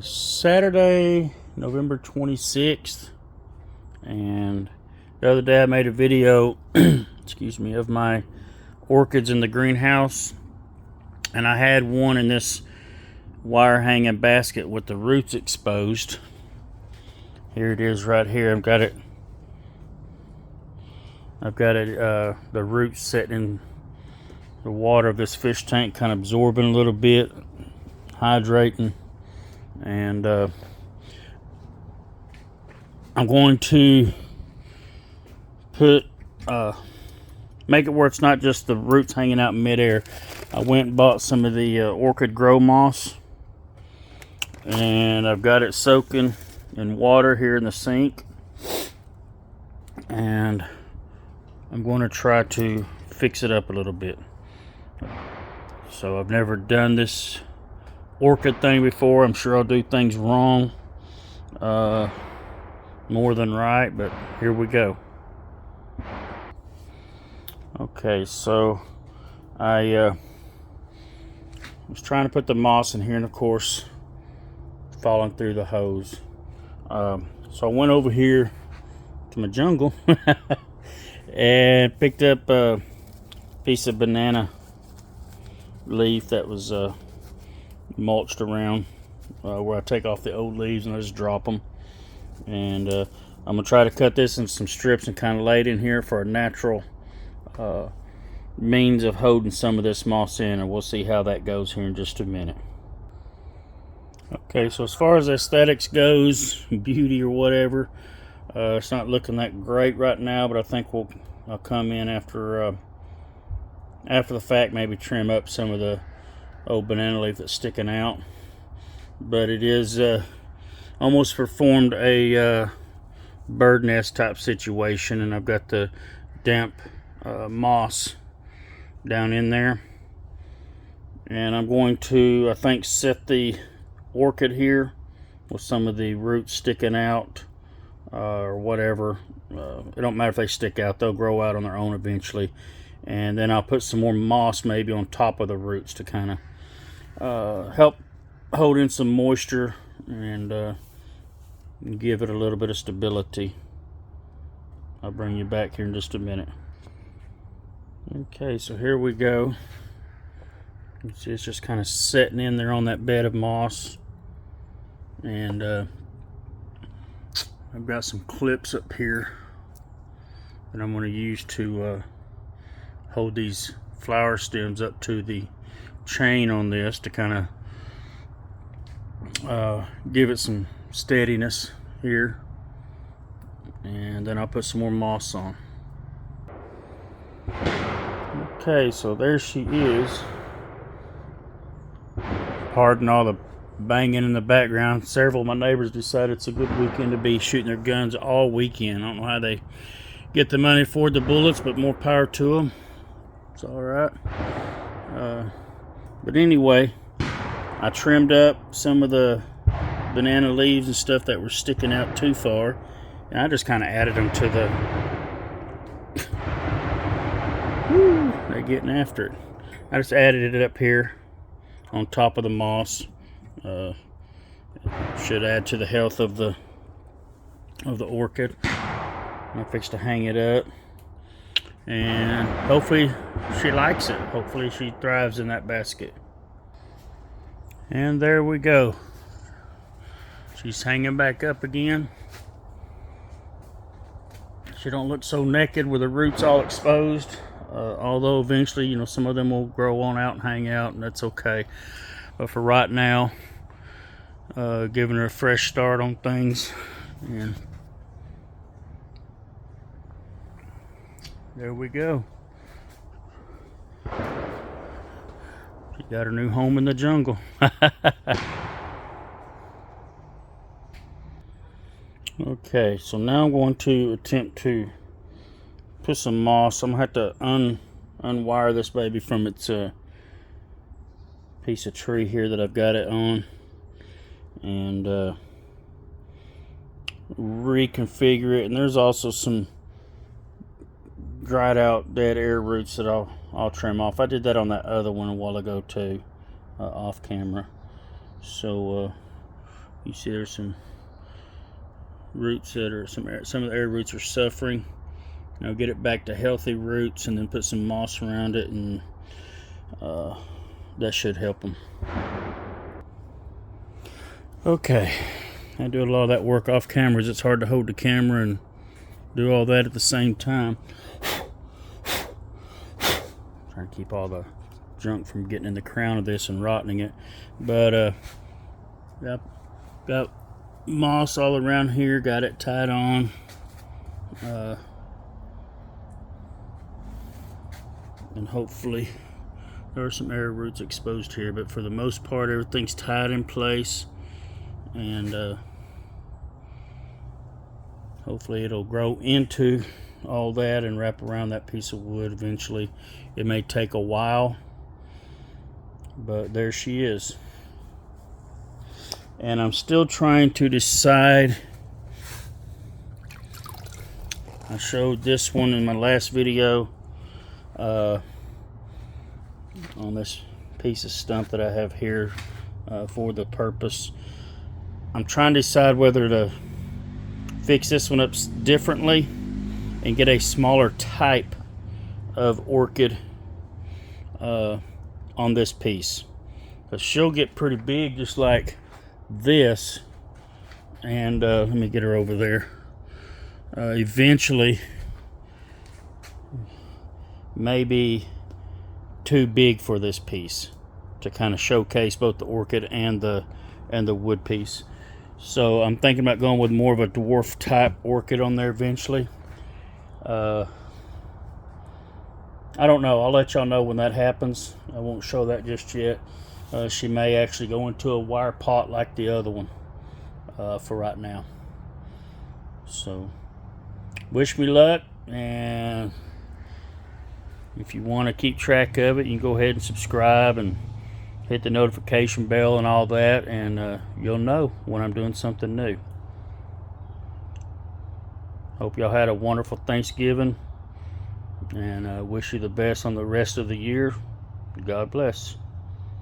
Saturday, November 26th, and the other day I made a video excuse me, of my orchids in the greenhouse, and I had one in this wire hanging basket with the roots exposed. Here it is right here. I've got it the roots sitting in the water of this fish tank, kind of absorbing a little bit, hydrating. And I'm going to make it where it's not just the roots hanging out in midair. I went and bought some of the orchid grow moss, and I've got it soaking in water here in the sink, and I'm going to try to fix it up a little bit. So I've never done this orchid thing before. I'm sure I'll do things wrong, more than right, but here we go. Okay, so I was trying to put the moss in here, and of course falling through the hose. So I went over here to my jungle and picked up a piece of banana leaf that was mulched around, where I take off the old leaves and I just drop them. And I'm gonna try to cut this in some strips and kind of lay it in here for a natural means of holding some of this moss in, and we'll see how that goes here in just a minute. Okay, so as far as aesthetics goes, beauty or whatever, it's not looking that great right now, but I think I'll come in after the fact, maybe trim up some of the old banana leaf that's sticking out. But it is almost performed a bird nest type situation, and I've got the damp moss down in there, and I'm going to, I think, set the orchid here with some of the roots sticking out, or whatever. It don't matter if they stick out, they'll grow out on their own eventually. And then I'll put some more moss maybe on top of the roots to kind of help hold in some moisture and give it a little bit of stability. I'll bring you back here in just a minute. Okay, so here we go. You see it's just kind of setting in there on that bed of moss. And I've got some clips up here that I'm going to use to hold these flower stems up to the chain on this to kind of give it some steadiness here. And then I'll put some more moss on. Okay, so there she is. Pardon all the banging in the background. Several of my neighbors decided it's a good weekend to be shooting their guns all weekend. I don't know how they get the money for the bullets, but more power to them. It's all right. But anyway, I trimmed up some of the banana leaves and stuff that were sticking out too far, and I just kind of added them to the woo, they're getting after it. I just added it up here on top of the moss. Should add to the health of the orchid. I'm fixed to hang it up, and hopefully she likes it. Hopefully she thrives in that basket. And there we go. She's hanging back up again. She don't look so naked with the roots all exposed. Although eventually, you know, some of them will grow on out and hang out, and that's okay. But for right now, giving her a fresh start on things. And there we go. She got her new home in the jungle. Okay, so now I'm going to attempt to put some moss. I'm going to have to unwire this baby from its piece of tree here that I've got it on, and reconfigure it. And there's also some dried out dead air roots that I'll trim off. I did that on that other one a while ago too, off camera. So You see there's some roots that are, some of the air roots are suffering. Now get it back to healthy roots and then put some moss around it, and that should help them. Okay, I do a lot of that work off cameras. It's hard to hold the camera and do all that at the same time. Trying to keep all the junk from getting in the crown of this and rotting it. But got moss all around here, got it tied on. And hopefully there are some air roots exposed here, but for the most part everything's tied in place, and hopefully it'll grow into all that and wrap around that piece of wood eventually. It may take a while, but there she is. And I'm still trying to decide. I showed this one in my last video on this piece of stump that I have here for the purpose. I'm trying to decide whether to fix this one up differently and get a smaller type of orchid on this piece, because she'll get pretty big just like this, and let me get her over there. Eventually maybe too big for this piece to kind of showcase both the orchid and the wood piece. So I'm thinking about going with more of a dwarf type orchid on there eventually. I don't know. I'll let y'all know when that happens. I won't show that just yet. She may actually go into a wire pot like the other one for right now. So wish me luck, and if you want to keep track of it, you can go ahead and subscribe and hit the notification bell and all that, and you'll know when I'm doing something new. Hope y'all had a wonderful Thanksgiving, and wish you the best on the rest of the year. God bless.